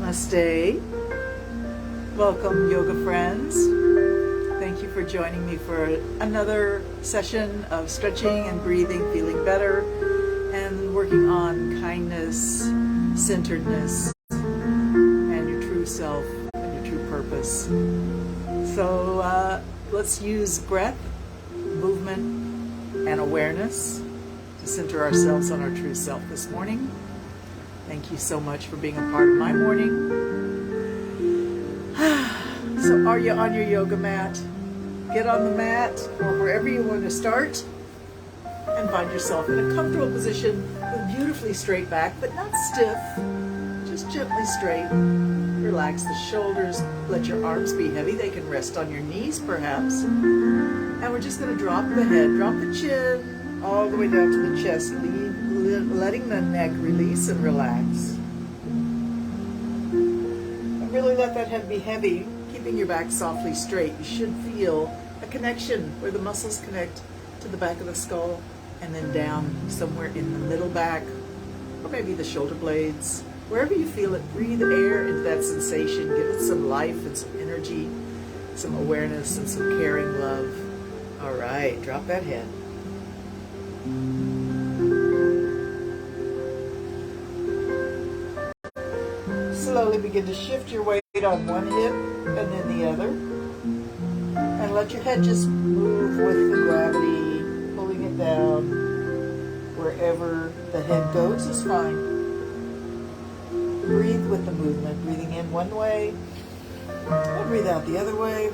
Namaste. Welcome, yoga friends. Thank you for joining me for another session of stretching and breathing, feeling better, and working on kindness, centeredness, and your true self and your true purpose. So let's use breath, movement, and awareness to center ourselves on our true self this morning. Thank you so much for being a part of my morning. So are you on your yoga mat? Get on the mat or wherever you want to start and find yourself in a comfortable position with beautifully straight back, but not stiff, just gently straight. Relax the shoulders, let your arms be heavy. They can rest on your knees perhaps. And we're just going to drop the head, drop the chin all the way down to the chest, letting the neck release and relax. And really let that head be heavy, keeping your back softly straight. You should feel a connection where the muscles connect to the back of the skull and then down somewhere in the middle back, or maybe the shoulder blades. Wherever you feel it, breathe air into that sensation. Give it some life and some energy, some awareness and some caring love. All right, drop that head. Slowly begin to shift your weight on one hip and then the other. And let your head just move with the gravity, pulling it down. Wherever the head goes is fine. Breathe with the movement, breathing in one way, and breathe out the other way.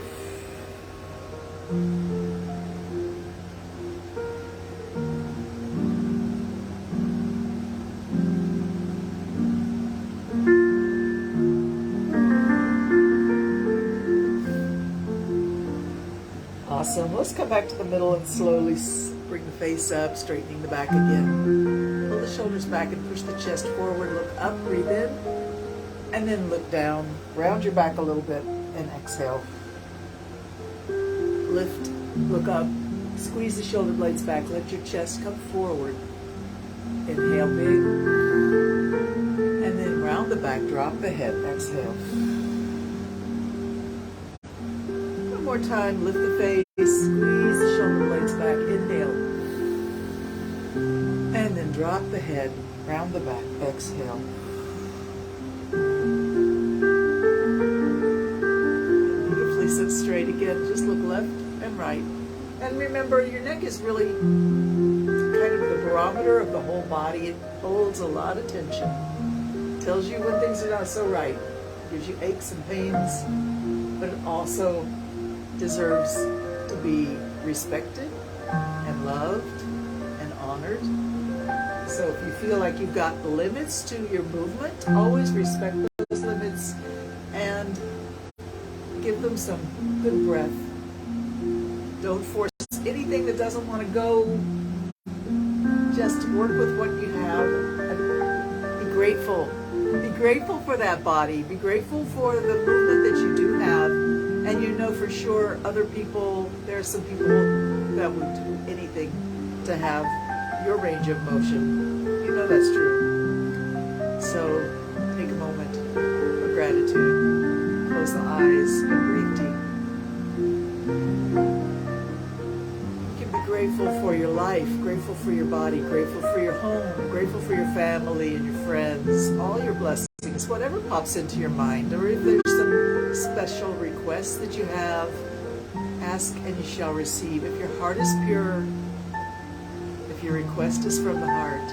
Awesome. Let's come back to the middle and slowly bring the face up, straightening the back again. Pull the shoulders back and push the chest forward. Look up, breathe in, and then look down. Round your back a little bit and exhale. Lift, look up, squeeze the shoulder blades back. Let your chest come forward. Inhale big, and then round the back, drop the head, exhale. One more time, lift the face. Squeeze the shoulder blades back, inhale. And then drop the head, round the back, exhale. Beautifully sit straight again, just look left and right. And remember, your neck is really kind of the barometer of the whole body. It holds a lot of tension. Tells you when things are not so right. Gives you aches and pains, but it also deserves to be respected and loved and honored. So if you feel like you've got limits to your movement, always respect those limits and give them some good breath. Don't force anything that doesn't want to go. Just work with what you have and be grateful. Be grateful for that body. Be grateful for the movement that you do have. And you know for sure other people, there are some people that would do anything to have your range of motion. You know that's true. So take a moment of gratitude. Close the eyes and breathe deep. You can be grateful for your life, grateful for your body, grateful for your home, grateful for your family and your friends, all your blessings, whatever pops into your mind. Or if there's some special requests that you have, ask and you shall receive. If your heart is pure, if your request is from the heart,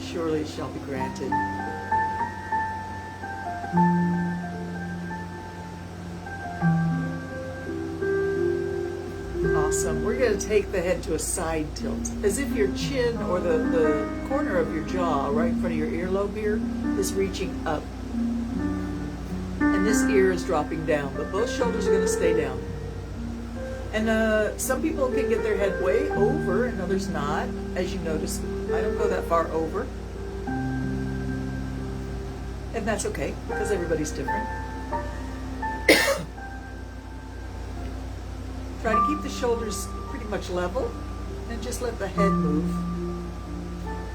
surely it shall be granted. Awesome. We're going to take the head to a side tilt, as if your chin or the corner of your jaw, right in front of your earlobe here, is reaching up. And this ear is dropping down, but both shoulders are going to stay down. And some people can get their head way over and others not. As you notice, I don't go that far over. And that's okay, because everybody's different. Try to keep the shoulders pretty much level. And just let the head move.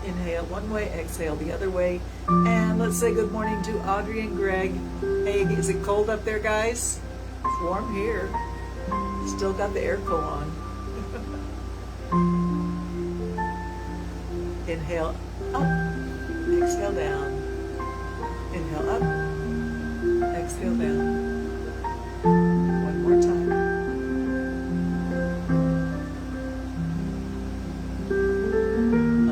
Inhale one way, exhale the other way. And let's say good morning to Audrey and Greg. Hey, is it cold up there, guys? It's warm here. Still got the airco on. Inhale up, exhale down. Inhale up, exhale down. One more time.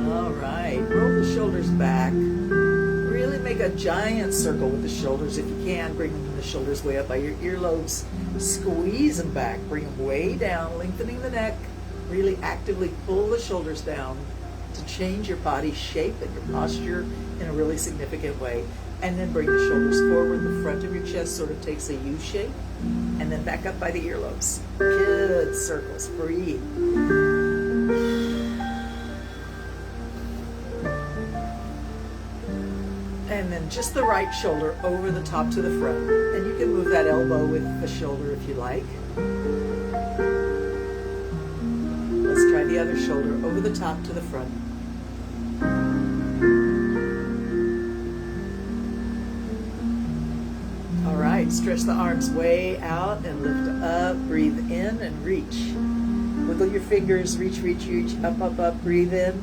All right, roll the shoulders back. Really make a giant circle with the shoulders if you can. Bring the shoulders way up by your earlobes. Squeeze them back, bring them way down, lengthening the neck. Really actively pull the shoulders down to change your body shape and your posture in a really significant way. And then bring the shoulders forward. The front of your chest sort of takes a U shape. And then back up by the earlobes. Good circles. Breathe. And then just the right shoulder over the top to the front. And you can move that elbow with the shoulder if you like. Let's try the other shoulder over the top to the front. All right, stretch the arms way out and lift up. Breathe in and reach. Wiggle your fingers, reach, reach, reach, up, up, up. Breathe in.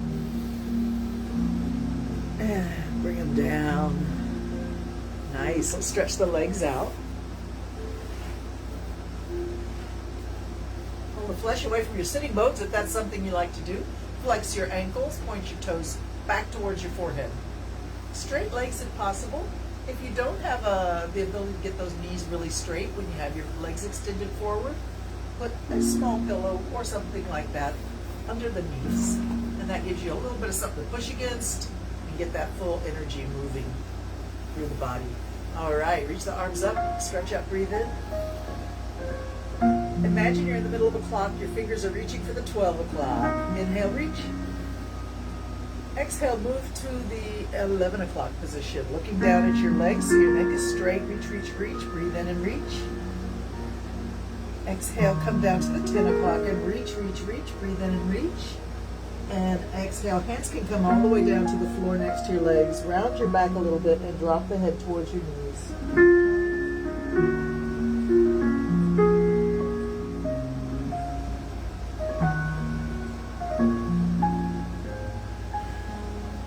And bring them down. Nice. Let's stretch the legs out. Pull the flesh away from your sitting bones if that's something you like to do. Flex your ankles, point your toes back towards your forehead. Straight legs if possible. If you don't have the ability to get those knees really straight when you have your legs extended forward, put a small pillow or something like that under the knees. And that gives you a little bit of something to push against and get that full energy moving through the body. All right, reach the arms up, stretch up, breathe in. Imagine you're in the middle of a clock, your fingers are reaching for the 12 o'clock. Inhale, reach. Exhale, move to the 11 o'clock position. Looking down at your legs so your neck is straight. Reach, reach, reach. Breathe in and reach. Exhale, come down to the 10 o'clock and reach, reach, reach. Breathe in and reach. And exhale, hands can come all the way down to the floor next to your legs. Round your back a little bit and drop the head towards your knees.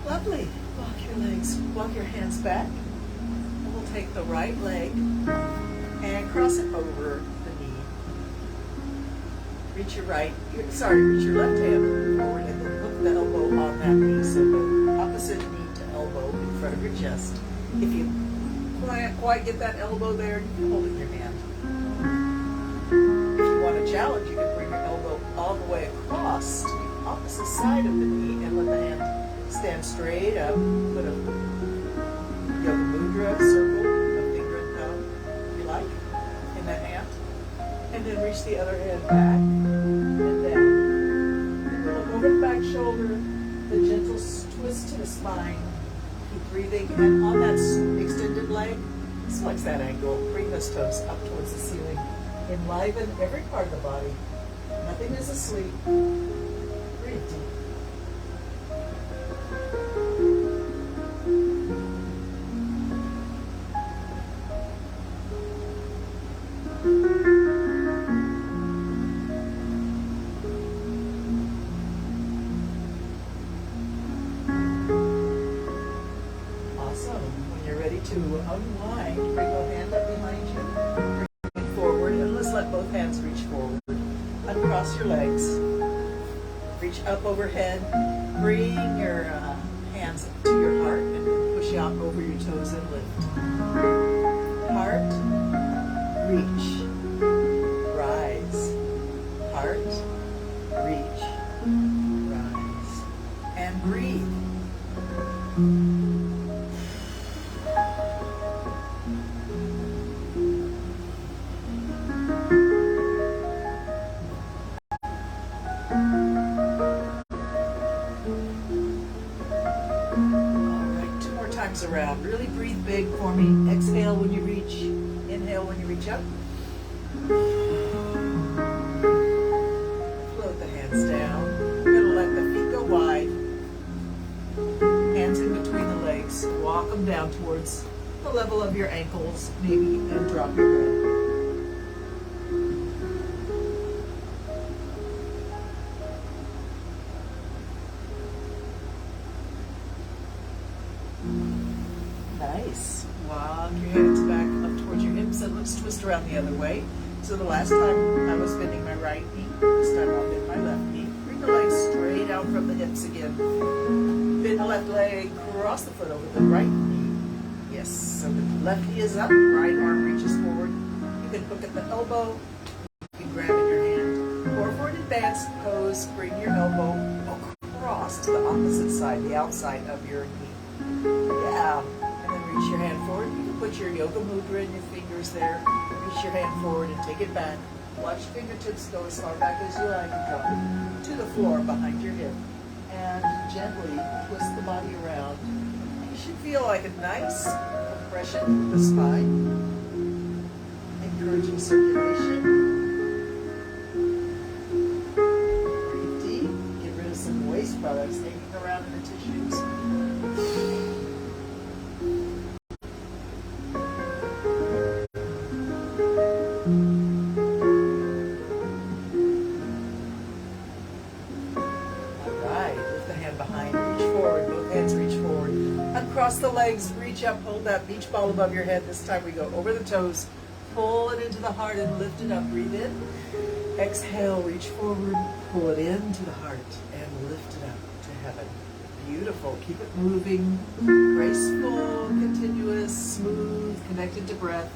Lovely. Walk your legs, walk your hands back. And we'll take the right leg and cross it over the knee. Reach your reach your left hand forward and then hook the elbow on that knee. So the opposite knee to elbow in front of your chest. If you can't quite get that elbow there, you can hold it in your hand. If you want a challenge, you can bring your elbow all the way across to the opposite side of the knee and let the hand stand straight up. Put a yoga mudra circle, a finger and thumb, if you like, in that hand. And then reach the other hand back and down. And look over the back shoulder, the gentle twist to the spine. Keep breathing. And on that extended leg, flex that ankle. Bring those toes up towards the ceiling. Enliven every part of the body. Nothing is asleep. Breathe deep. To unwind, bring your hand up behind you, bring it forward, and let's let both hands reach forward. Uncross your legs, reach up overhead, bring your hands to your heart and push out over your toes and lift. Heart, reach, rise. Heart, reach, rise. And breathe. Around. Really breathe big for me. Exhale when you reach. Inhale when you reach up. Float the hands down. We're going to down towards the level of your ankles, maybe, and drop your head. Nice. Walk your hands back up towards your hips and let's twist around the other way. So the last time I was bending my right knee, this time I'll bend my left knee. Bring the legs straight out from the hips again. Bend the left leg, cross the foot over the right knee. Yes, so the left knee is up, right arm reaches forward. You can hook at the elbow, you can grab in your hand. Or for an advanced pose, bring your elbow across to the opposite side, the outside of your knee. Yeah, and then reach your hand forward. You can put your yoga mudra in your fingers there. Reach your hand forward and take it back. Watch your fingertips go as far back as you like and drop it to the floor behind your hip. And gently twist the body around. You should feel like a nice compression of the spine, encouraging circulation. Breathe deep. Get rid of some waste products hanging around in the tissues. Cross the legs, reach up, hold that beach ball above your head. This time we go over the toes, pull it into the heart and lift it up. Breathe in. Exhale, reach forward, pull it into the heart and lift it up to heaven. Beautiful. Keep it moving, graceful, continuous, smooth, connected to breath.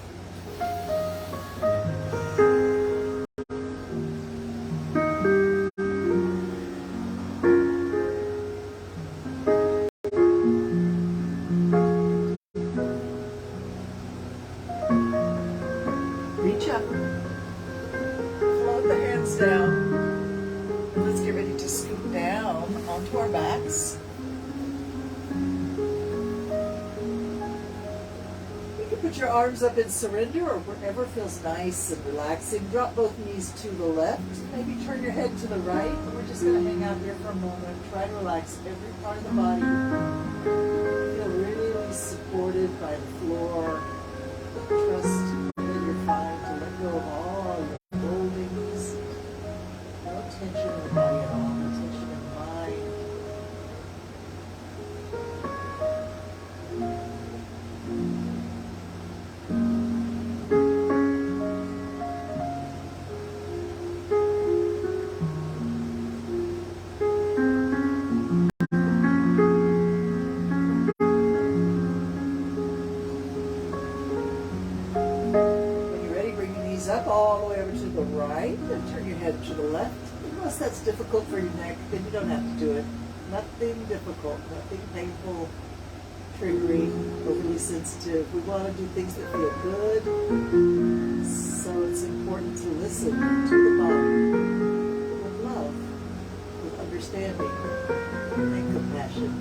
Reach up, float the hands down. Let's get ready to scoot down onto our backs. You can put your arms up in surrender or wherever feels nice and relaxing. Drop both knees to the left. Maybe turn your head to the right. We're just going to hang out here for a moment. Try to relax every part of the body. Feel really supported by the floor. Trust to let go of all your holdings. No tension in the body at all, no tension in the mind. Up all the way over to the right and turn your head to the left. Unless that's difficult for your neck, then you don't have to do it. Nothing difficult, nothing painful, triggering, overly sensitive. We want to do things that feel good. So it's important to listen to the body with love, with understanding and compassion.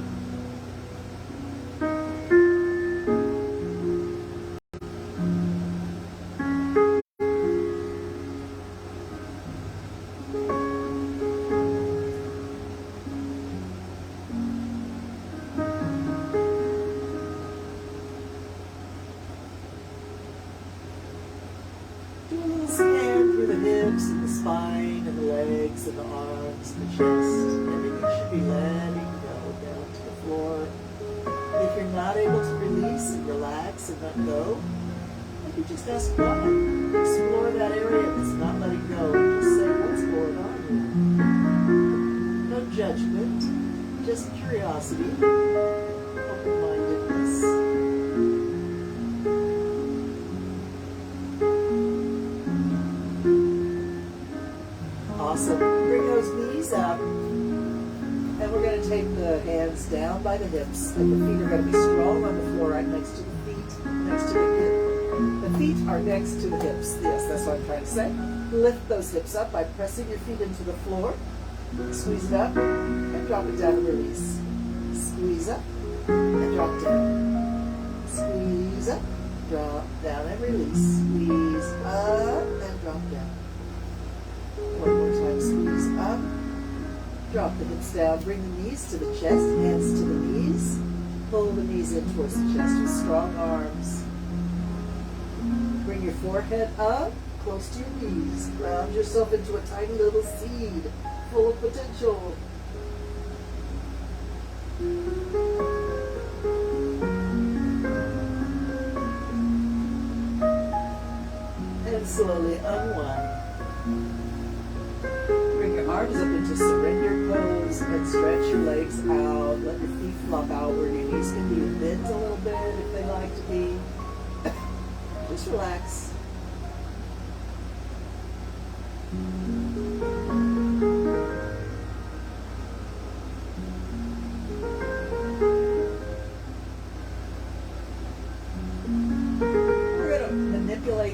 Scan through the hips and the spine and the legs and the arms, the chest. Everything should be letting go down to the floor. If you're not able to release and relax and let go, maybe just ask why. Explore that area that's not letting go and just say, what's going on here? No judgment, just curiosity, open-mindedness. Awesome. Bring those knees up. And we're going to take the hands down by the hips. And the feet are going to be strong on the floor right next to the feet, next to the hip. The feet are next to the hips. Yes, that's what I'm trying to say. Lift those hips up by pressing your feet into the floor. Squeeze it up and drop it down and release. Squeeze up and drop down. Squeeze up, drop down and release. Squeeze up and drop down. One more time, squeeze up. Drop the hips down. Bring the knees to the chest, hands to the knees. Pull the knees in towards the chest with strong arms. Bring your forehead up, close to your knees. Ground yourself into a tiny little seed, full of potential. And slowly unwind. Bring your arms up into surrender pose and stretch your legs out. Let your feet flop outward. Your knees can be bent a little bit if they like to be. Just relax.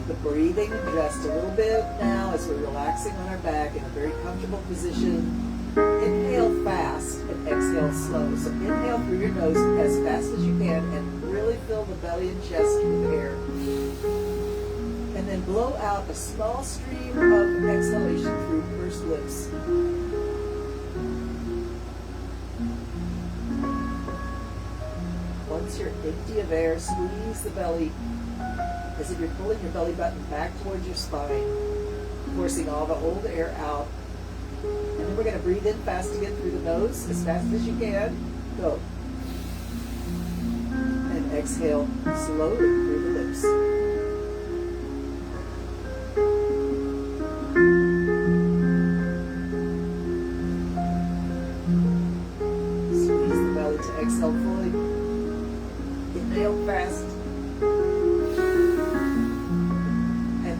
The breathing just a little bit now as we're relaxing on our back in a very comfortable position. Inhale fast and exhale slow. So inhale through your nose as fast as you can and really fill the belly and chest with air. And then blow out a small stream of exhalation through pursed lips. Once you're empty of air, squeeze the belly as if you're pulling your belly button back towards your spine, forcing all the old air out. And then we're going to breathe in fast again through the nose, as fast as you can. Go. And exhale slowly through the lips. Squeeze the belly to exhale fully. Inhale fast.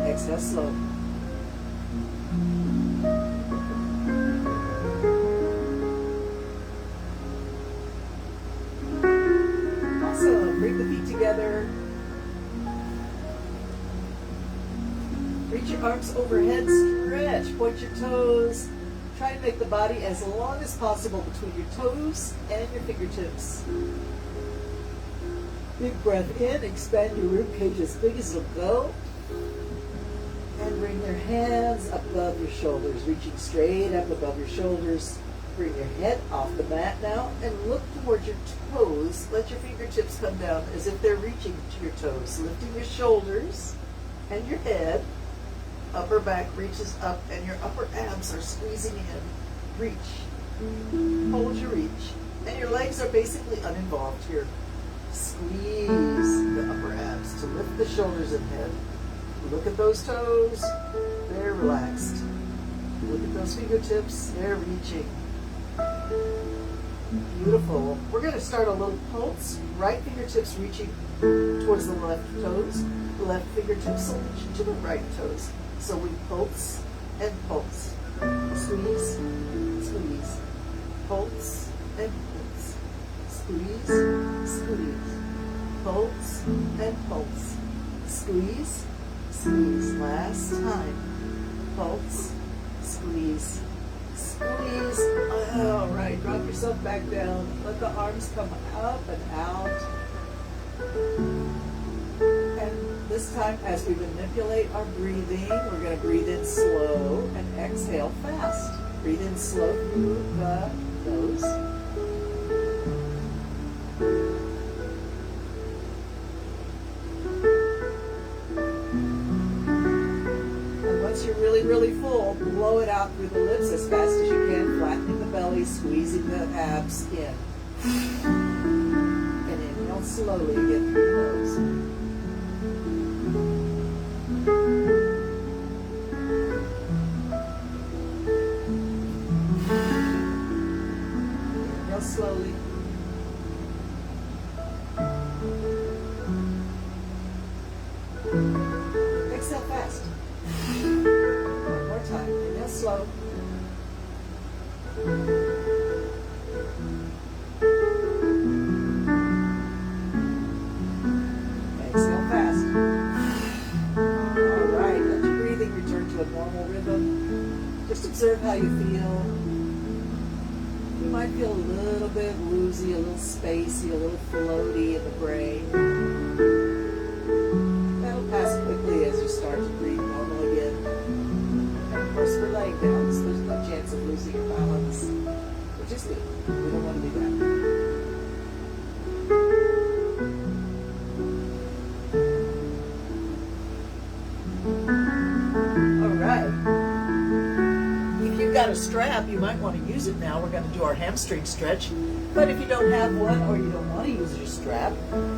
Exhale slow. Awesome. Bring the feet together. Reach your arms overhead. Stretch. Point your toes. Try and make the body as long as possible between your toes and your fingertips. Big breath in. Expand your rib cage as big as it'll go. And bring your hands above your shoulders, reaching straight up above your shoulders. Bring your head off the mat now and look towards your toes. Let your fingertips come down as if they're reaching to your toes. Lifting your shoulders and your head. Upper back reaches up and your upper abs are squeezing in. Reach. Hold your reach. And your legs are basically uninvolved here. Squeeze the upper abs to lift the shoulders and head. Look at those toes, they're relaxed. Look at those fingertips, they're reaching. Beautiful. We're going to start a little pulse. Right fingertips reaching towards the left toes. Left fingertips will reach to the right toes. So we pulse and pulse. Squeeze, squeeze. Pulse and pulse. Squeeze, squeeze. Pulse and pulse. Squeeze, squeeze. Last time. Pulse, squeeze, squeeze. All right, drop yourself back down. Let the arms come up and out. And this time, as we manipulate our breathing, we're going to breathe in slow and exhale fast. Breathe in slow through the nose. You're really full, blow it out through the lips as fast as you can, flattening the belly, squeezing the abs in. And inhale slowly again through the nose. Inhale slowly. Exhale fast. Time. Inhale slow. Exhale fast. All right, let your breathing return to a normal rhythm. Just observe how you feel. You might feel a little bit woozy, a little spacey, a little floaty in the brain. That'll pass quickly as you start to breathe normal again. Of course, we're laying down, so there's no chance of losing your balance, which is good. We don't want to do that. a strap, you might want to use it now. We're going to do our hamstring stretch. But if you don't have one or you don't want to use your strap,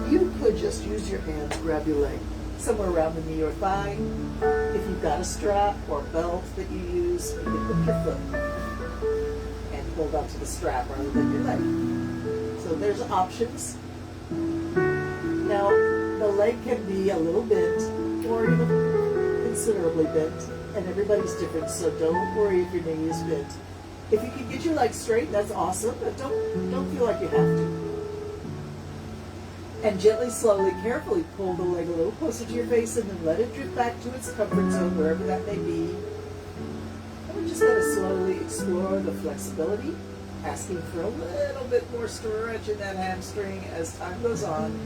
you could just use your hands, grab your leg somewhere around the knee or thigh. If you've got a strap or belt that you use, you can hook your foot and hold onto the strap rather than your leg. So there's options. Now, the leg can be a little bent or even considerably bent, and everybody's different, so don't worry if your knee is bent. If you can get your leg straight, that's awesome, but don't feel like you have to. And gently, slowly, carefully pull the leg a little closer to your face and then let it drift back to its comfort zone, wherever that may be. And we're just going to slowly explore the flexibility, asking for a little bit more stretch in that hamstring as time goes on.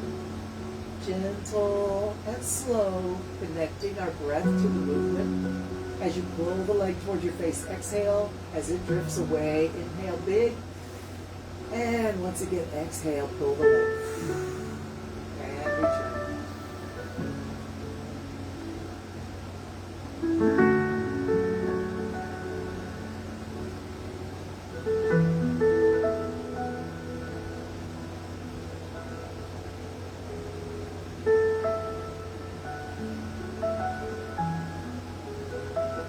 Gentle and slow, connecting our breath to the movement. As you pull the leg towards your face, exhale. As it drifts away, inhale big. And once again, exhale, pull the leg. And return.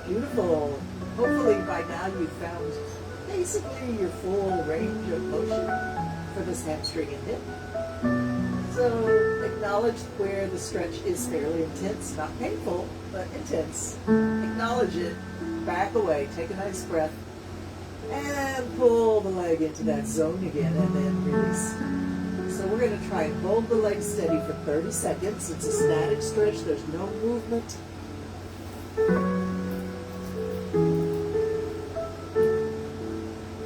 Beautiful. Hopefully by now you've found basically your full range of motion for this hamstring and hip. So acknowledge where the stretch is fairly intense, not painful, but intense. Acknowledge it, back away, take a nice breath, and pull the leg into that zone again and then release. So we're going to try and hold the leg steady for 30 seconds. It's a static stretch, there's no movement.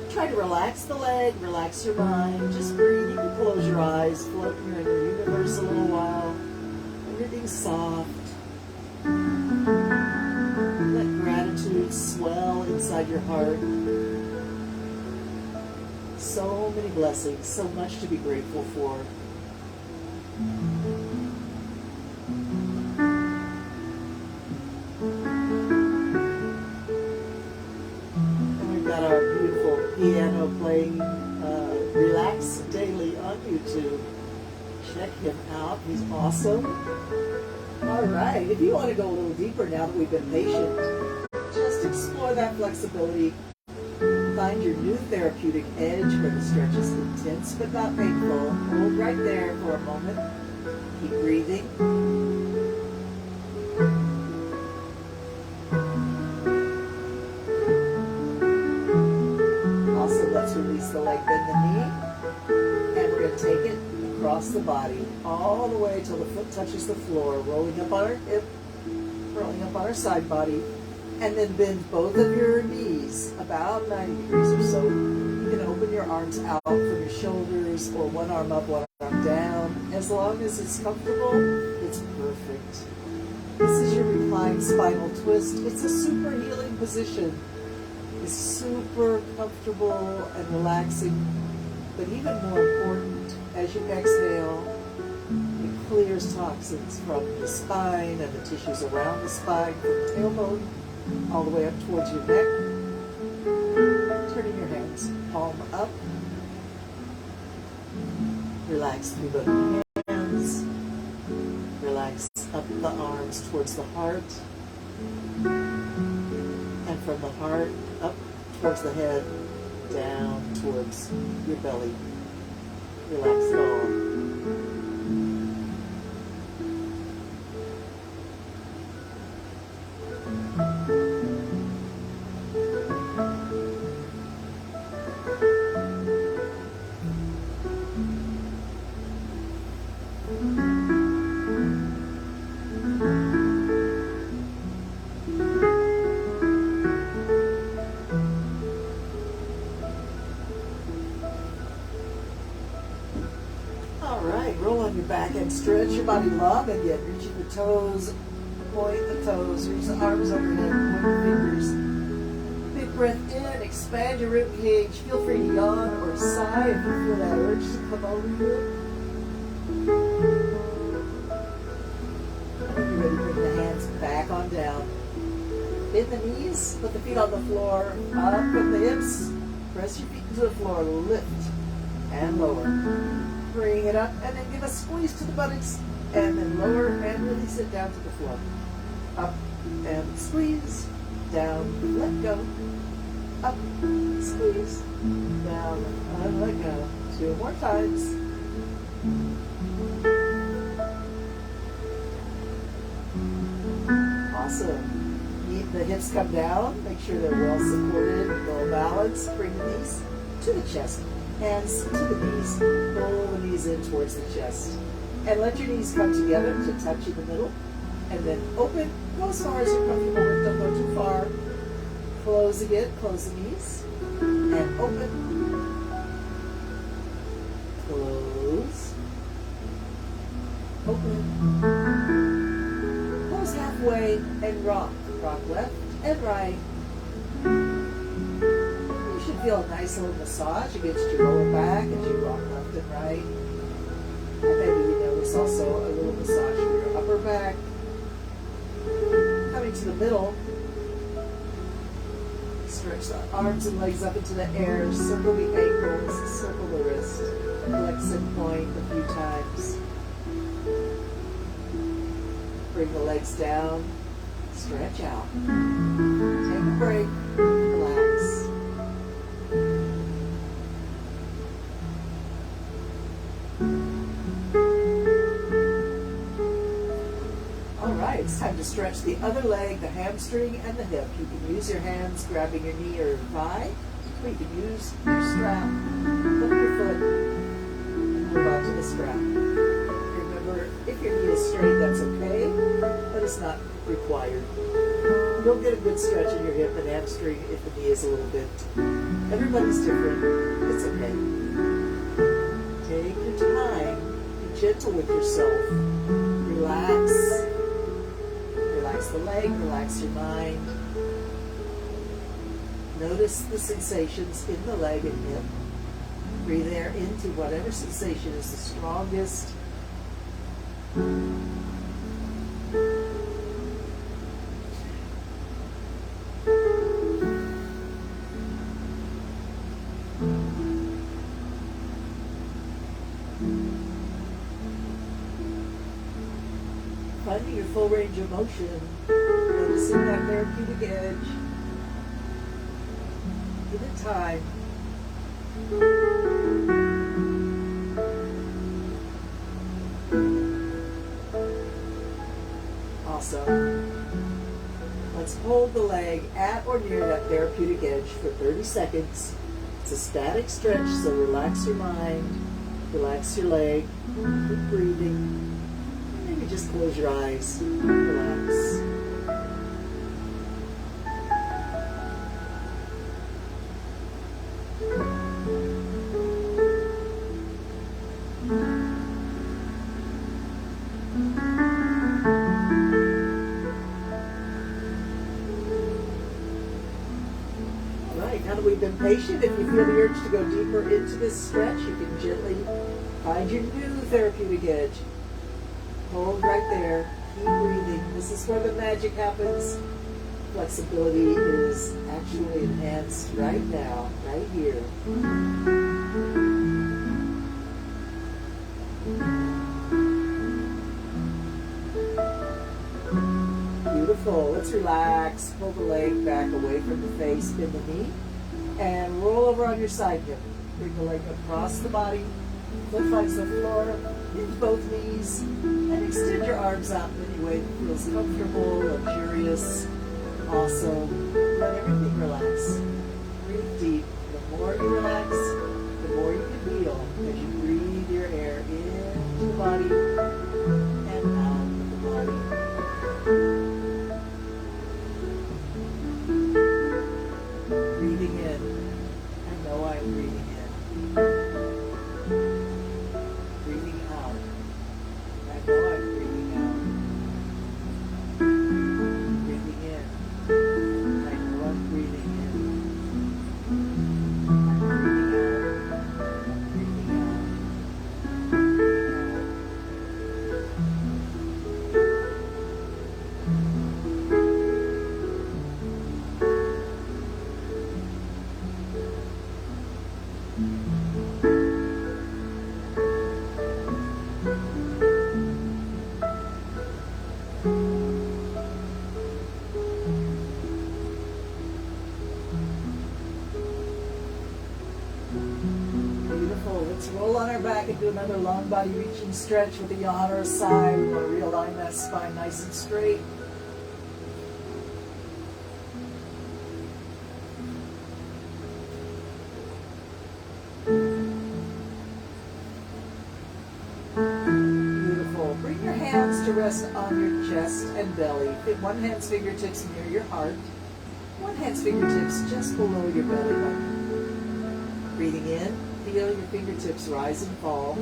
Try to relax the leg, relax your mind, just breathe. You can close your eyes, float in your inner universe a little while. Everything's soft. Let gratitude swell inside your heart. So many blessings, so much to be grateful for. Piano playing Relax Daily on YouTube. Check him out. He's awesome. All right. If you want to go a little deeper now that we've been patient, just explore that flexibility. Find your new therapeutic edge where the stretch is intense but not painful. Hold right there for a moment. Keep breathing. Let's release the leg, bend the knee, and we're going to take it across the body all the way till the foot touches the floor, rolling up our hip, rolling up our side body, and then bend both of your knees about 90 degrees or so. You can open your arms out from your shoulders or one arm up, one arm down. As long as it's comfortable, it's perfect. This is your reclined spinal twist. It's a super healing position. It's super comfortable and relaxing, but even more important, as you exhale, it clears toxins from the spine and the tissues around the spine, from the tailbone all the way up towards your neck. Turning your hands palm up. Relax through the hands. Relax up the arms towards the heart. And from the heart up towards the head, down towards your belly. Relax it all. Roll on your back and stretch your body long again. Reaching the toes, point the toes, reach the arms overhead, point the fingers. Big breath in, expand your rib cage. Feel free to yawn or sigh if you feel that urge to come over you. When you're ready, bring the hands back on down. Bend the knees, put the feet on the floor, up with the hips, press your feet into the floor, lift and lower. Bring it up and then give a squeeze to the buttocks and then lower and release it down to the floor. Up and squeeze, down, let go. Up, squeeze, down, and let go. 2 more times. Awesome. The hips come down, make sure they're well supported, well balanced. Bring the knees to the chest, hands to the knees, pull the knees in towards the chest. And let your knees come together to touch in the middle. And then open, go as far as you're comfortable with, don't go too far. Close again, close the knees, and open. Close. Open. Close halfway and rock. Rock left and right. You should feel a nice little massage against your lower back as you rock left and right. And maybe you notice also a little massage for your upper back. Coming to the middle, stretch the arms and legs up into the air, circle the ankles, circle the wrist, flex and point a few times. Bring the legs down. Stretch out. Take a break. Relax. All right, it's time to stretch the other leg, the hamstring and the hip. You can use your hands grabbing your knee or thigh, or you can use your strap. Lift your foot and hold on to the strap. Remember, if your knee is straight, that's okay, but it's not required. You'll get a good stretch in your hip and hamstring if the knee is a little bit. Everybody's different. It's okay. Take your time. Be gentle with yourself. Relax. Relax the leg. Relax your mind. Notice the sensations in the leg and hip. Breathe air into whatever sensation is the strongest. Finding your full range of motion, noticing that therapeutic edge. Give it time. Awesome. Let's hold the leg at or near that therapeutic edge for 30 seconds. It's a static stretch, so relax your mind, relax your leg, keep breathing. Maybe just close your eyes, relax. Now that we've been patient, if you feel the urge to go deeper into this stretch, you can gently find your new therapeutic edge. Hold right there. Keep breathing. This is where the magic happens. Flexibility is actually enhanced right now, right here. Beautiful. Let's relax. Pull the leg back away from the face, bend the knee, and roll over on your side hip. Bring the leg across the body. Foot finds the floor. Hinge both knees, and extend your arms out in any way that feels comfortable, luxurious. Awesome. Let everything relax. Breathe deep. The more you relax, the more you can heal as you breathe your air into the body and out of the body. Breathing in. I know I'm breathing in. Breathing out. I know I'm breathing out. Breathing in. I know I'm breathing in. I'm breathing out. Breathing out. Breathing out. Beautiful. Let's roll on our back and do another long body reaching stretch with a yawn or a sigh. We want to realign that spine nice and straight. Beautiful. Bring your hands to rest on your chest and belly. Fit one hand's fingertips near your heart. One hand's fingertips just below your belly button. Breathing in, feel your fingertips rise and fall.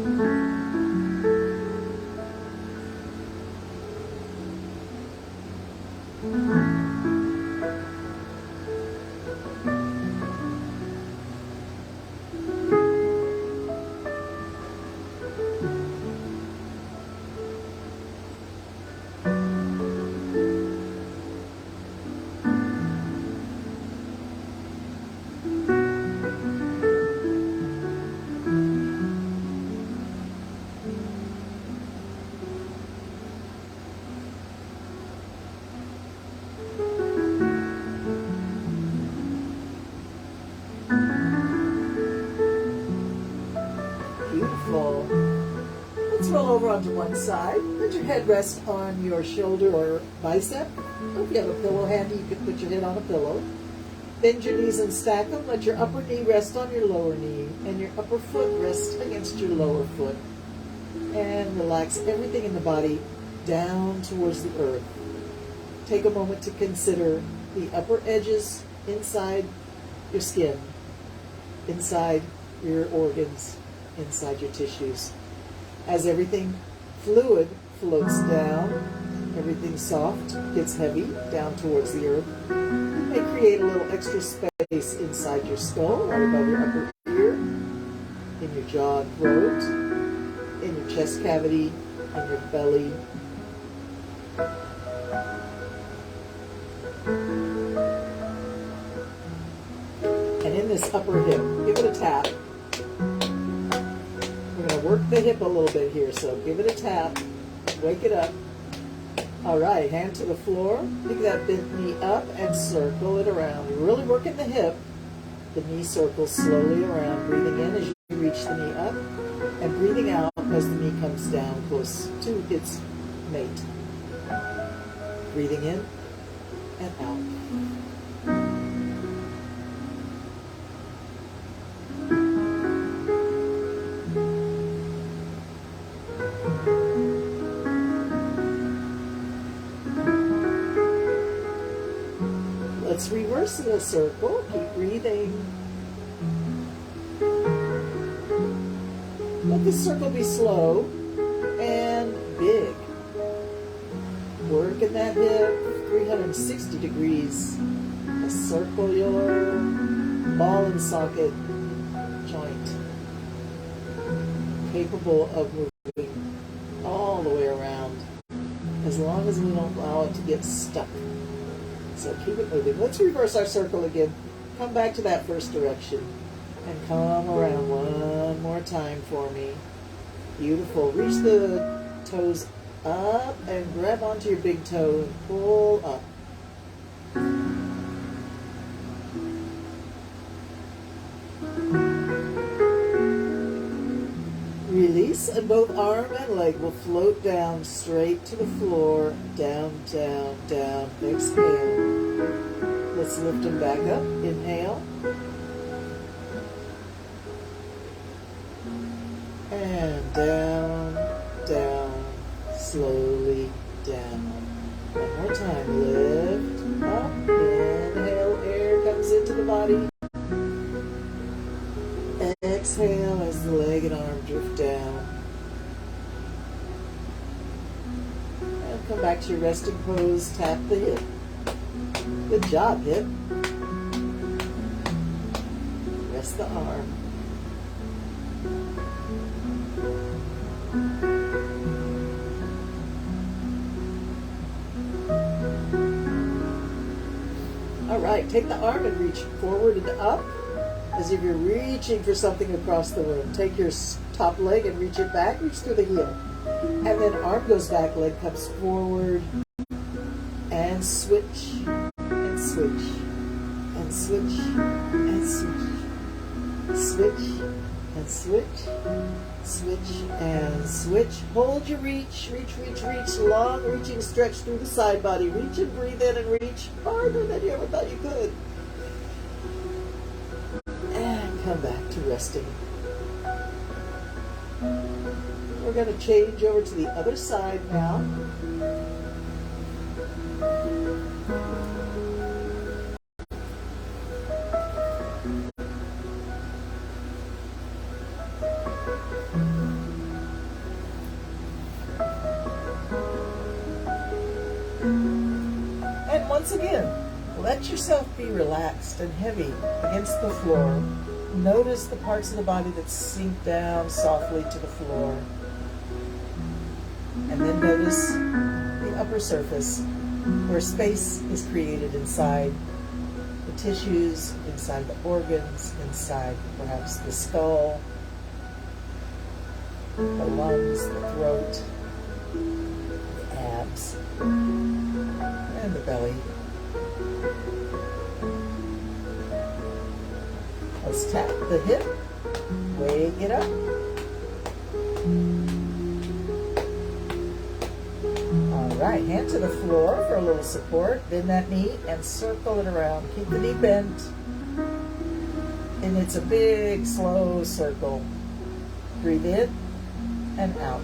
Beautiful. Let's roll over onto one side. Let your head rest on your shoulder or bicep. Or if you have a pillow handy, you can put your head on a pillow. Bend your knees and stack them. Let your upper knee rest on your lower knee and your upper foot rest against your lower foot. And relax everything in the body down towards the earth. Take a moment to consider the upper edges inside your skin, inside your organs, inside your tissues. As everything fluid floats down, everything soft gets heavy down towards the earth. You may create a little extra space inside your skull, right above your upper ear, in your jaw and throat, in your chest cavity, in your belly. And in this upper hip, give it a tap. We're going to work the hip a little bit here, so give it a tap, wake it up. All right, hand to the floor, pick that bent knee up and circle it around. You're really working the hip. The knee circles slowly around, breathing in as you reach the knee up, and breathing out as the knee comes down close to its mate. Breathing in and out. Let's reverse the circle. Keep breathing. Let the circle be slow and big. Work in that hip 360 degrees. Circle your ball and socket joint. Capable of moving all the way around as long as we don't allow it to get stuck. So keep it moving. Let's reverse our circle again. Come back to that first direction and come around one more time for me. Beautiful. Reach the toes up and grab onto your big toe and pull up. Release, and both arm and leg will float down straight to the floor. Down, down, down. Exhale. Let's lift them back up. Inhale. And down, down, slowly down. One more time. Lift up. Inhale. Air comes into the body. Exhale as the leg and arm drift down. And come back to your resting pose. Tap the hip. Good job, hip. Rest the arm. All right, take the arm and reach forward and up as if you're reaching for something across the room. Take your top leg and reach it back, reach through the heel. And then arm goes back, leg comes forward, and switch, and switch, and switch, and switch. Switch, And switch, switch, and switch. Hold your reach, reach. Long reaching stretch through the side body. Reach and breathe in and reach farther than you ever thought you could. And come back to resting. We're going to change over to the other side now. And once again, let yourself be relaxed and heavy against the floor. Notice the parts of the body that sink down softly to the floor. And then notice the upper surface where space is created inside the tissues, inside the organs, inside perhaps the skull, the lungs, the throat, the abs, and the belly. Let's tap the hip, wake it up. All right, hand to the floor for a little support. Bend that knee and circle it around. Keep the knee bent. And it's a big, slow circle. Breathe in and out.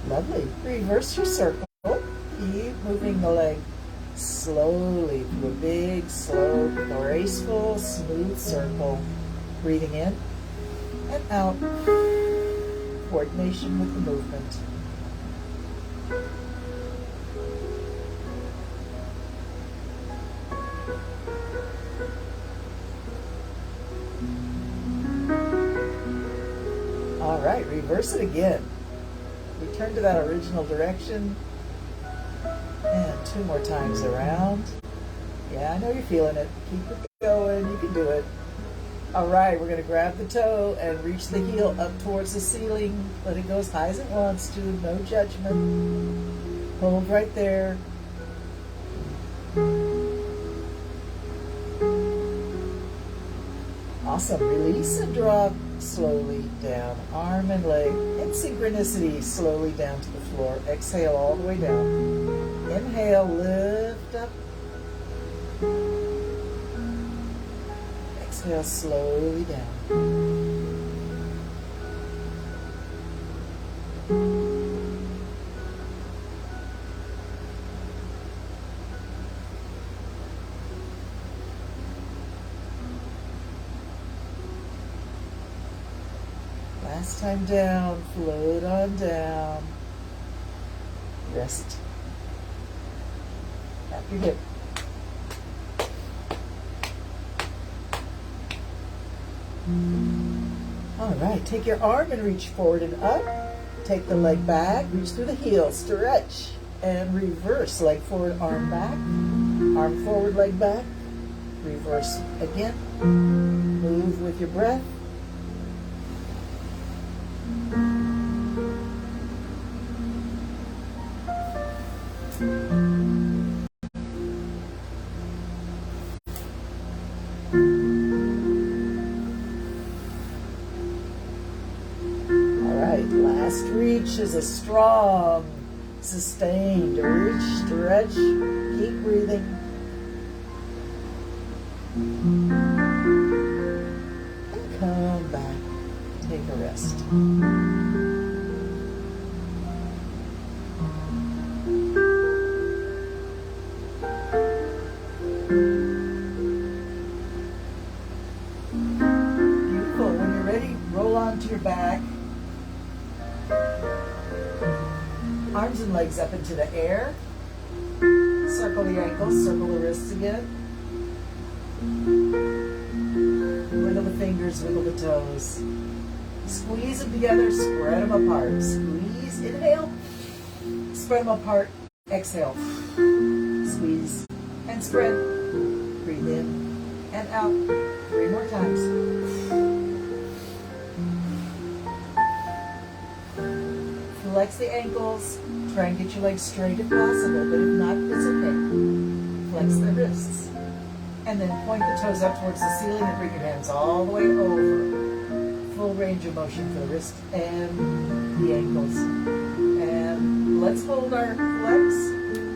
Lovely. Reverse your circle. Keep moving the leg slowly through a big, slow, graceful, smooth circle. Breathing in and out. Coordination with the movement. All right, reverse it again. Return to that original direction. And 2 more times around. Yeah, I know you're feeling it. Keep it going. You can do it. All right, we're going to grab the toe and reach the heel up towards the ceiling. Let it go as high as it wants to. No judgment. Hold right there. Awesome. Release and drop slowly down. Arm and leg in synchronicity slowly down to the floor. Exhale all the way down. Inhale, lift up. Exhale slowly down. Last time down, float on down. Rest. Tap your hip. All right, take your arm and reach forward and up. Take the leg back, reach through the heel, stretch, and reverse. Leg forward, arm back. Arm forward, leg back. Reverse again. Move with your breath. Last reach is a strong, sustained reach, stretch, keep breathing. And come back, take a rest. Beautiful. When you're ready, roll onto your back. Arms and legs up into the air. Circle the ankles, circle the wrists again. Wiggle the fingers, wiggle the toes. Squeeze them together, spread them apart. Squeeze, inhale, spread them apart, exhale. Squeeze and spread. Breathe in and out. 3 more times. Flex the ankles. Try and get your legs straight if possible, but if not, it's okay. Flex the wrists. And then point the toes up towards the ceiling and bring your hands all the way over. Full range of motion for the wrist and the ankles. And let's hold our legs.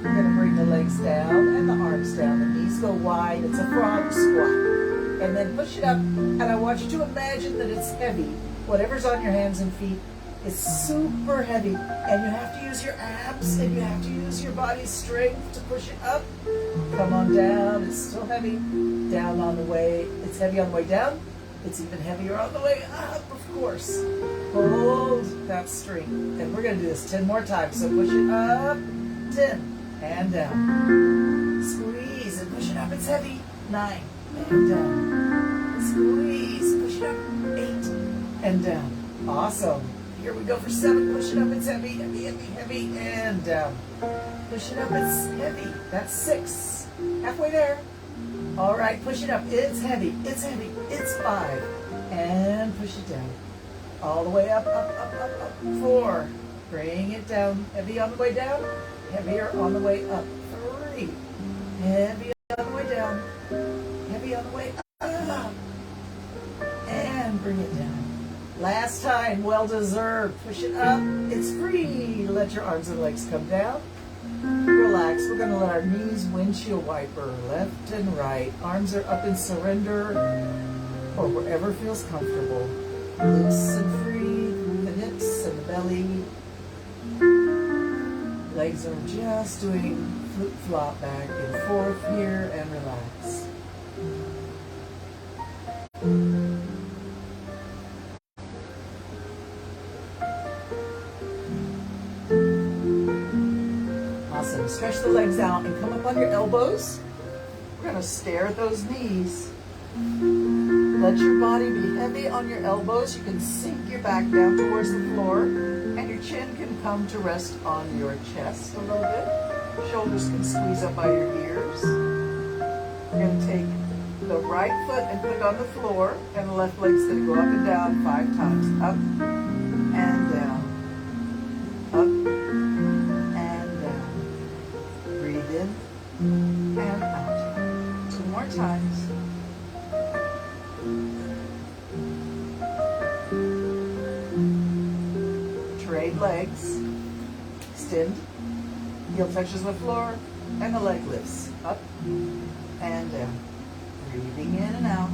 We're going to bring the legs down and the arms down. The knees go wide. It's a frog squat. And then push it up. And I want you to imagine that it's heavy. Whatever's on your hands and feet is super heavy. And you have to use your abs and you have to use your body's strength to push it up. Come on down. It's still heavy. Down on the way. It's heavy on the way down. It's even heavier on the way up, of course. Hold that strength. And we're going to do this 10 more times. So push it up. 10. And down. Squeeze and push it up. It's heavy. 9. And down. Squeeze. Push it up. 8. And down. Awesome. Here we go for 7. Push it up. It's heavy, heavy, heavy, heavy. And down. Push it up. It's heavy. That's 6. Halfway there. All right. Push it up. It's heavy. It's heavy. It's 5. And push it down. All the way up, up, up, up, up. 4. Bring it down. Heavy on the way down. Heavier on the way up. 3. Heavy on the way down. Heavy on the way up. And bring it down. Last time, well deserved. Push it up. It's free. Let your arms and legs come down. Relax. We're going to let our knees windshield wiper left and right. Arms are up in surrender or wherever feels comfortable. Loose and free through the hips and the belly. Legs are just doing flip-flop back and forth here and relax. Awesome. Stretch the legs out and come up on your elbows. We're going to stare at those knees. Let your body be heavy on your elbows. You can sink your back down towards the floor and your chin can come to rest on your chest a little bit. Shoulders can squeeze up by your ears. We're going to take the right foot and put it on the floor and the left leg's going to go up and down 5 times. Up and down. Up and down. Breathe in and out. 2 more times. Trade legs. Extend. Heel touches the floor and the leg lifts. Up and down. Breathing in and out.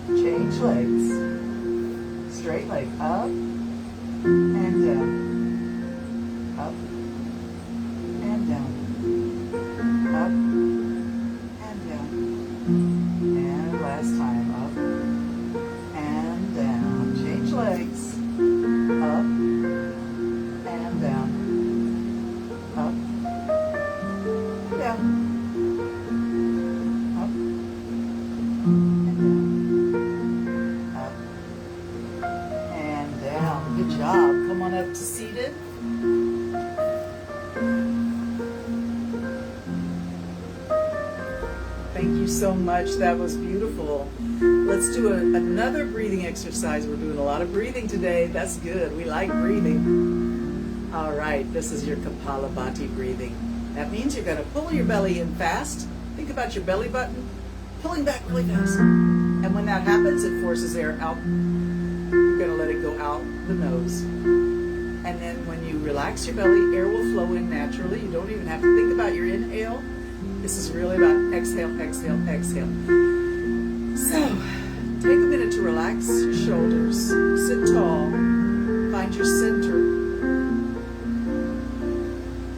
Change legs. Straight leg up and down. Up and down. Up and down. And last time. Up and down. Change legs. Up and down. Up and down. Up and down. Up and down. Good job. Come on up to seated. Thank you so much. That was beautiful. Let's do another breathing exercise. We're doing a lot of breathing today. That's good. We like breathing. All right. This is your Kapalabhati breathing. That means you're going to pull your belly in fast. Think about your belly button pulling back really fast. And when that happens, it forces air out. You're going to let it go out the nose. And then when you relax your belly, air will flow in naturally. You don't even have to think about your inhale. This is really about exhale, exhale, exhale. So, take a minute to relax your shoulders. Sit tall. Find your center.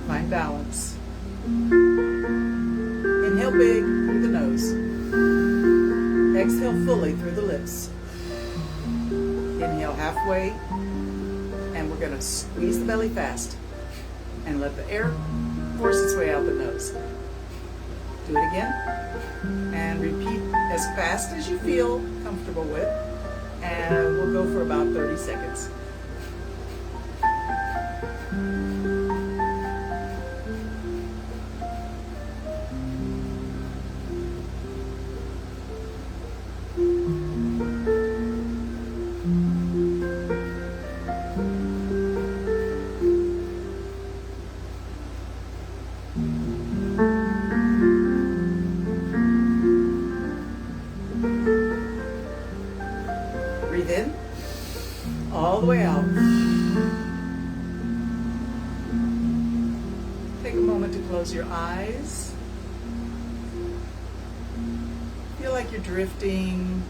Find balance. Inhale big through the nose. Exhale fully through the lips. Inhale halfway. And we're we're going to squeeze the belly fast and let the air force its way out the nose. Do it again, and repeat as fast as you feel comfortable with, and we'll go for about 30 seconds. Breathe in, all the way out. Take a moment to close your eyes. Feel like you're drifting.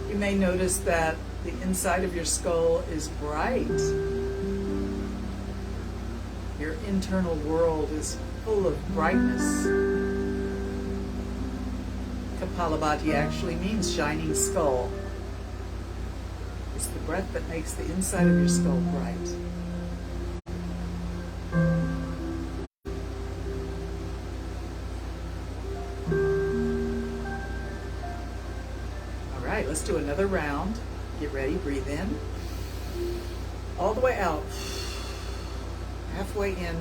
You may notice that the inside of your skull is bright. Your internal world is full of brightness. Kapalabhati actually means shining skull. It's the breath that makes the inside of your skull bright. All right, let's do another round. Get ready, breathe in. All the way out. Halfway in.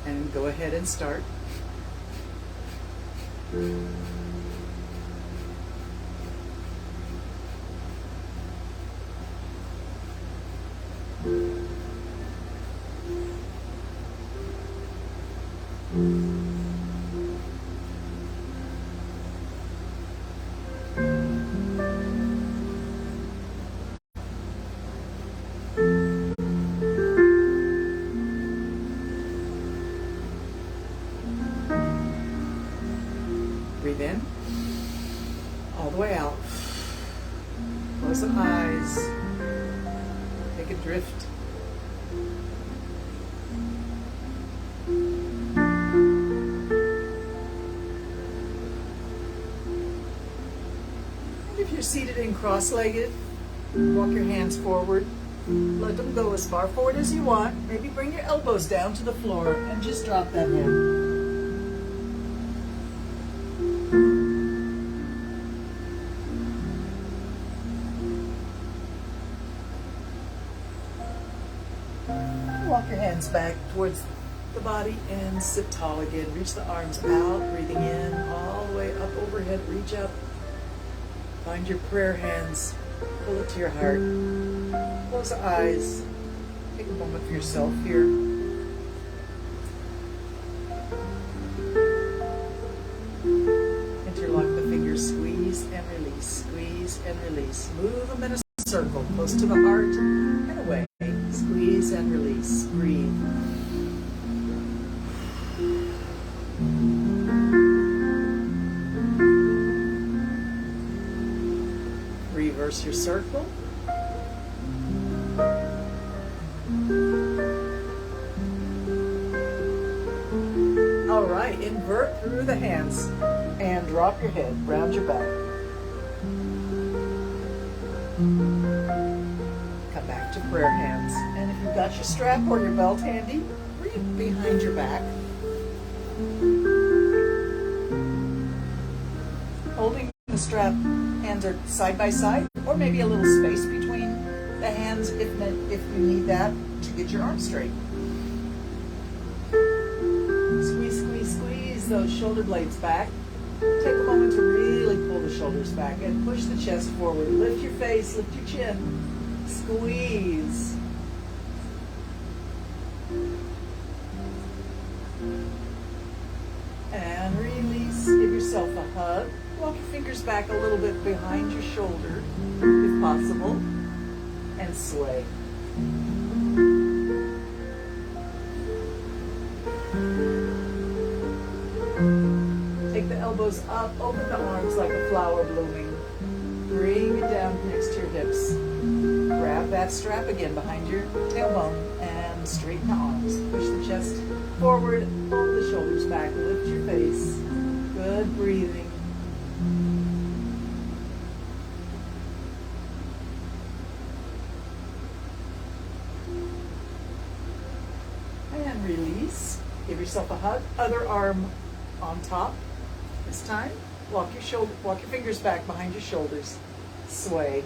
And go ahead and start. Breathe in, all the way out. Close the eyes. Take a drift. And if you're seated and cross-legged, walk your hands forward. Let them go as far forward as you want. Maybe bring your elbows down to the floor and just drop that head. Walk your hands back towards the body and sit tall again. Reach the arms out, breathing in, all the way up overhead. Reach up. Find your prayer hands. Pull it to your heart. Close the eyes. Take a moment for yourself here. Interlock the fingers. Squeeze and release. Squeeze and release. Move them in a circle close to the heart and away. Squeeze and release. Breathe. Reverse your circle. All right, invert through the hands and drop your head, round your back. Come back to prayer hands. And if you've got your strap or your belt handy, bring it behind your back. Holding the strap, hands are side by side, or maybe a little space between the hands if you need that to get your arms straight. Squeeze, squeeze, squeeze those shoulder blades back. Take a moment to really pull the shoulders back and push the chest forward. Lift your face, lift your chin. Squeeze. And release. Give yourself a hug. Walk your fingers back a little bit behind your shoulder, if possible, and sway. Take the elbows up, open the arms like a flower blooming. Bring it down next to your hips. Grab that strap again behind your tailbone and straighten the arms. Push the chest forward, pull the shoulders back, lift your face. Good breathing. and release. Give yourself a hug. Other arm on top. This time, walk your fingers back behind your shoulders. Sway.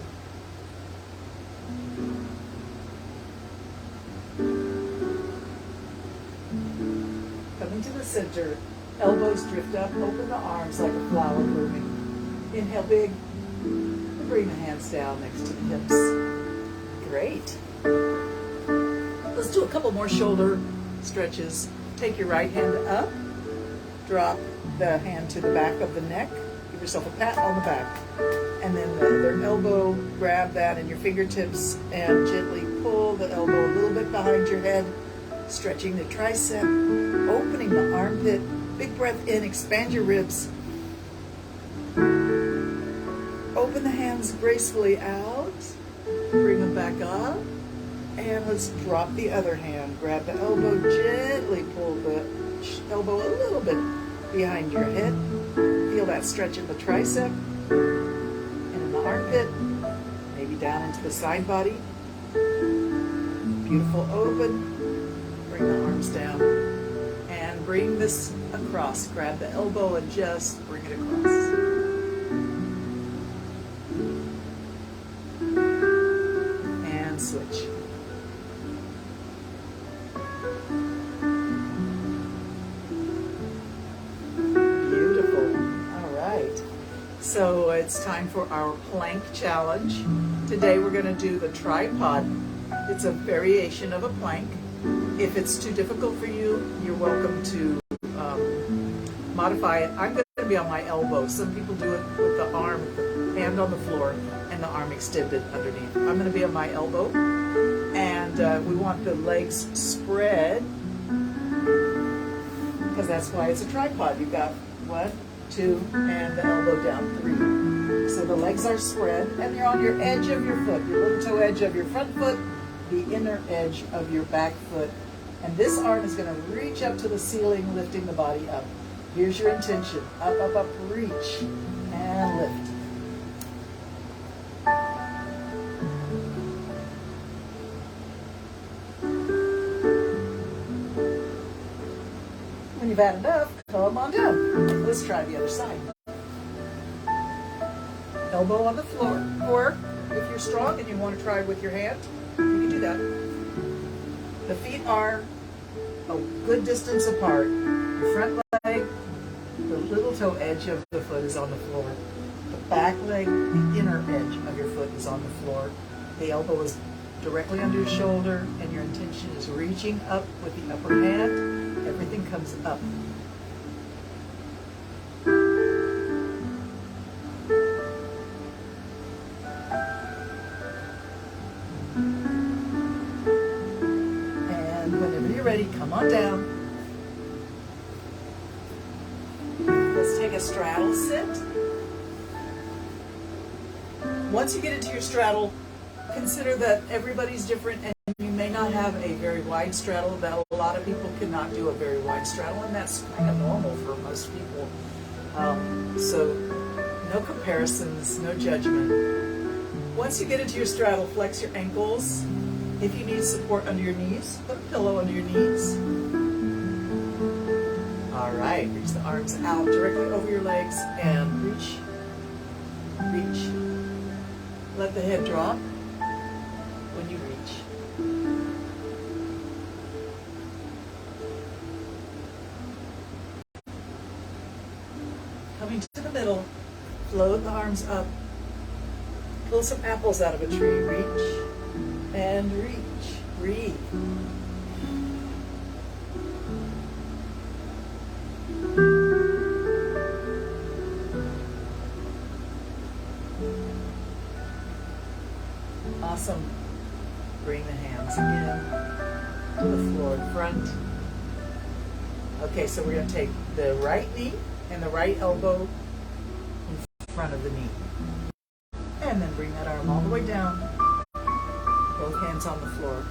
Coming to the center. Elbows drift up. Open the arms like a flower blooming. Inhale big. Bring the hands down next to the hips. Great. Let's do a couple more shoulder stretches. Take your right hand up. Drop the hand to the back of the neck. Give yourself a pat on the back. And then the other elbow, grab that in your fingertips and gently pull the elbow a little bit behind your head. Stretching the tricep. Opening the armpit. Big breath in. Expand your ribs. Open the hands gracefully out. Bring them back up. And let's drop the other hand. Grab the elbow, gently pull the elbow a little bit behind your head. Feel that stretch in the tricep and in the armpit. Maybe down into the side body. Beautiful open. Bring the arms down. And bring this across. Grab the elbow and just bring it across. Switch. Beautiful. All right. So it's time for our plank challenge. Today we're going to do the tripod. It's a variation of a plank. If it's too difficult for you, you're welcome to modify it. I'm going to be on my elbow. Some people do it with the arm, the hand on the floor, and the arm extended underneath. I'm going to be on my elbow, and we want the legs spread, because that's why it's a tripod. You've got 1, 2, and the elbow down 3. So the legs are spread, and you're on your edge of your foot, your little toe edge of your front foot, the inner edge of your back foot, and this arm is going to reach up to the ceiling, lifting the body up. Here's your intention. Up, up, up, reach, and lift. When you've had enough, come on down. Let's try the other side. Elbow on the floor. Or if you're strong and you want to try with your hand, you can do that. The feet are a good distance apart. Your front leg, the little toe edge of the foot is on the floor. The back leg, the inner edge of your foot is on the floor. The elbow is directly under your shoulder, and your intention is reaching up with the upper hand. Everything comes up. And whenever you're ready, come on down. Let's take a straddle sit. Once you get into your straddle, consider that everybody's different, and you may not have a very wide straddle. That a lot of people cannot do a very wide straddle, and that's kind of normal for most people. So no comparisons, no judgment. Once you get into your straddle, flex your ankles. If you need support under your knees, put a pillow under your knees. All right, reach the arms out directly over your legs and reach, reach. Let the head drop when you reach. Coming to the middle, float the arms up. Pull some apples out of a tree. Reach and reach. Breathe. Awesome. Bring the hands again to the floor in front. Okay, so we're going to take the right knee and the right elbow in front of the knee. And then bring that arm all the way down. Both hands on the floor.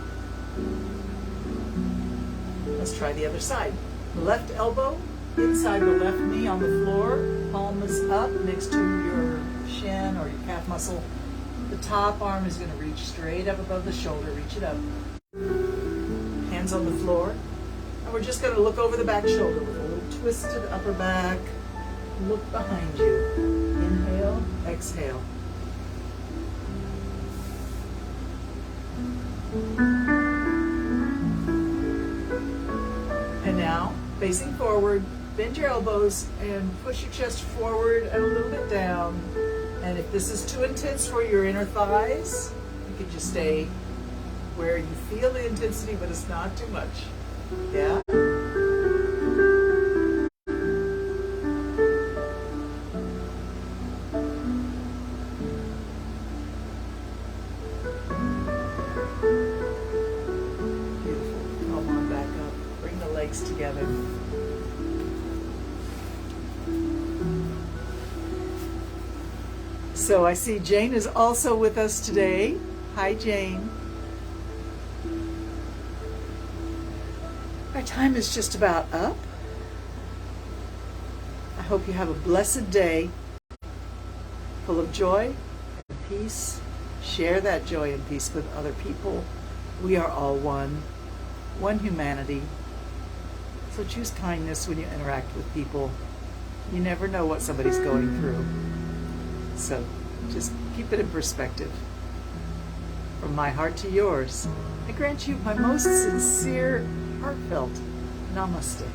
Let's try the other side. The left elbow inside the left knee on the floor. Palm is up next to your shin or your calf muscle. The top arm is going to reach straight up above the shoulder. Reach it up. Hands on the floor. And we're just going to look over the back shoulder with a little twist to the upper back. Look behind you. Inhale, exhale. And now, facing forward, bend your elbows and push your chest forward and a little bit down. And if this is too intense for your inner thighs, you can just stay where you feel the intensity, but it's not too much. Yeah? Beautiful. Come on back up. Bring the legs together. So I see Jane is also with us today. Hi, Jane. Our time is just about up. I hope you have a blessed day full of joy and peace. Share that joy and peace with other people. We are all one humanity. So choose kindness when you interact with people. You never know what somebody's going through. So just keep it in perspective. From my heart to yours, I grant you my most sincere, heartfelt namaste.